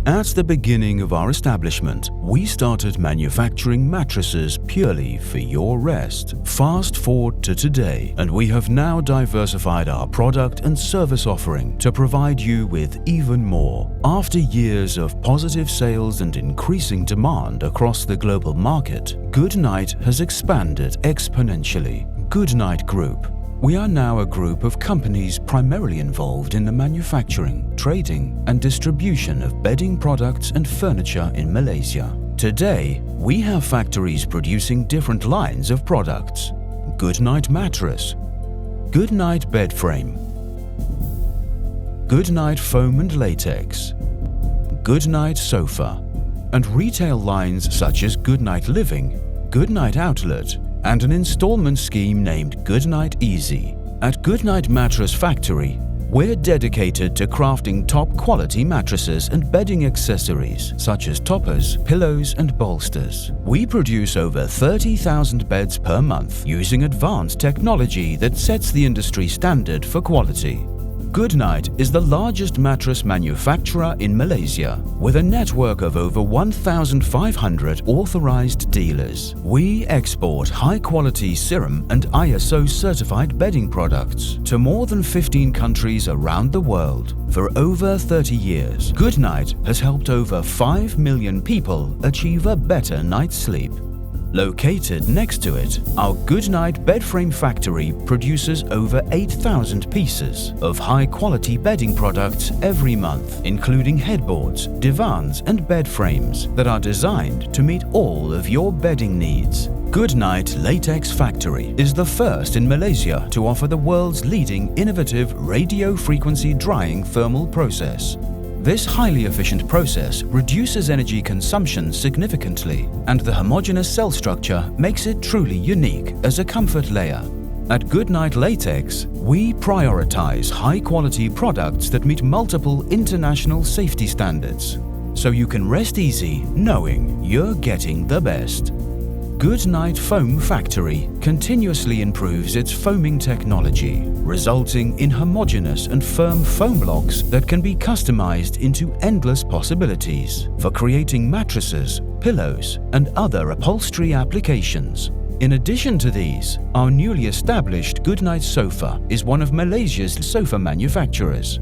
At the beginning of our establishment, we started manufacturing mattresses purely for your rest. Fast forward to today, and we have now diversified our product and service offering to provide you with even more. After years of positive sales and increasing demand across the global market, Goodnite has expanded exponentially. Goodnite Group. We are now a group of companies primarily involved in the manufacturing, trading, and distribution of bedding products and furniture in Malaysia. Today, we have factories producing different lines of products: Goodnite Mattress, Goodnite Bedframe, Goodnite Foam and Latex, Goodnite Sofa, and retail lines such as Goodnite Living, Goodnite Outlet, and an installment scheme named Goodnite Eazy. At Goodnite Mattress Factory, we're dedicated to crafting top-quality mattresses and bedding accessories such as toppers, pillows, and bolsters. We produce over 30,000 beds per month using advanced technology that sets the industry standard for quality. Goodnite is the largest mattress manufacturer in Malaysia, with a network of over 1,500 authorized dealers. We export high-quality SIRIM and ISO-certified bedding products to more than 15 countries around the world. For over 30 years, Goodnite has helped over 5 million people achieve a better night's sleep. Located next to it, our Goodnite Bedframe factory produces over 8,000 pieces of high-quality bedding products every month, including headboards, divans, and bed frames that are designed to meet all of your bedding needs. Goodnite Latex Factory is the first in Malaysia to offer the world's leading innovative radio frequency drying thermal process. This highly efficient process reduces energy consumption significantly, and the homogeneous cell structure makes it truly unique as a comfort layer. At Goodnite Latex, we prioritize high-quality products that meet multiple international safety standards, so you can rest easy knowing you're getting the best. Goodnite Foam Factory continuously improves its foaming technology, resulting in homogeneous and firm foam blocks that can be customized into endless possibilities for creating mattresses, pillows, and other upholstery applications. In addition to these, our newly established Goodnite Sofa is one of Malaysia's sofa manufacturers.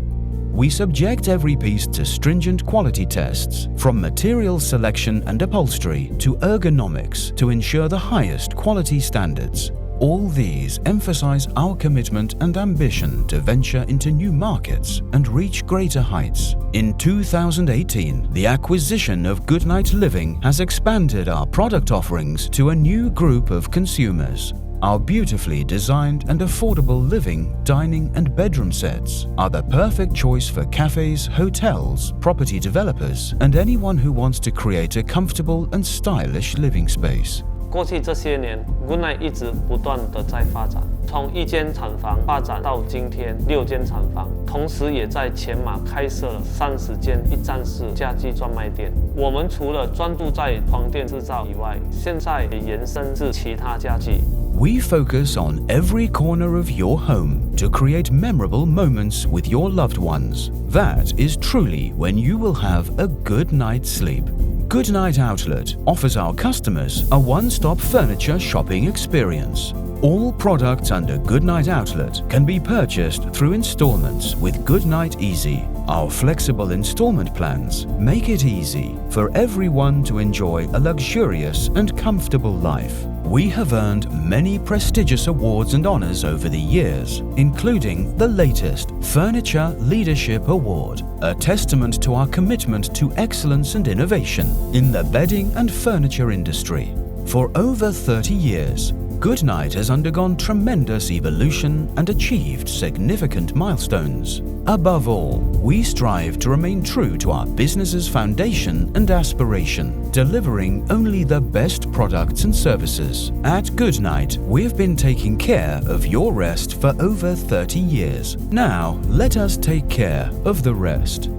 We subject every piece to stringent quality tests, from material selection and upholstery to ergonomics, to ensure the highest quality standards. All these emphasize our commitment and ambition to venture into new markets and reach greater heights. In 2018, the acquisition of Goodnite Living has expanded our product offerings to a new group of consumers. Our beautifully designed and affordable living, dining, and bedroom sets are the perfect choice for cafes, hotels, property developers, and anyone who wants to create a comfortable and stylish living space. 过去这些年 ，Goodnite 一直不断地在发展，从1间厂房发展到今天6间厂房，同时也在前马开设了30间一站式家居专卖店。我们除了专注在床垫制造以外，现在也延伸至其他家具。 We focus on every corner of your home to create memorable moments with your loved ones. That is truly when you will have a good night's sleep. Goodnite Outlet offers our customers a one-stop furniture shopping experience. All products under Goodnite Outlet can be purchased through installments with Goodnite Eazy. Our flexible installment plans make it easy for everyone to enjoy a luxurious and comfortable life. We have earned many prestigious awards and honors over the years, including the latest Furniture Leadership Award, a testament to our commitment to excellence and innovation in the bedding and furniture industry. For over 30 years, Goodnite has undergone tremendous evolution and achieved significant milestones. Above all, we strive to remain true to our business's foundation and aspiration, delivering only the best products and services. At Goodnite, we've been taking care of your rest for over 30 years. Now, let us take care of the rest.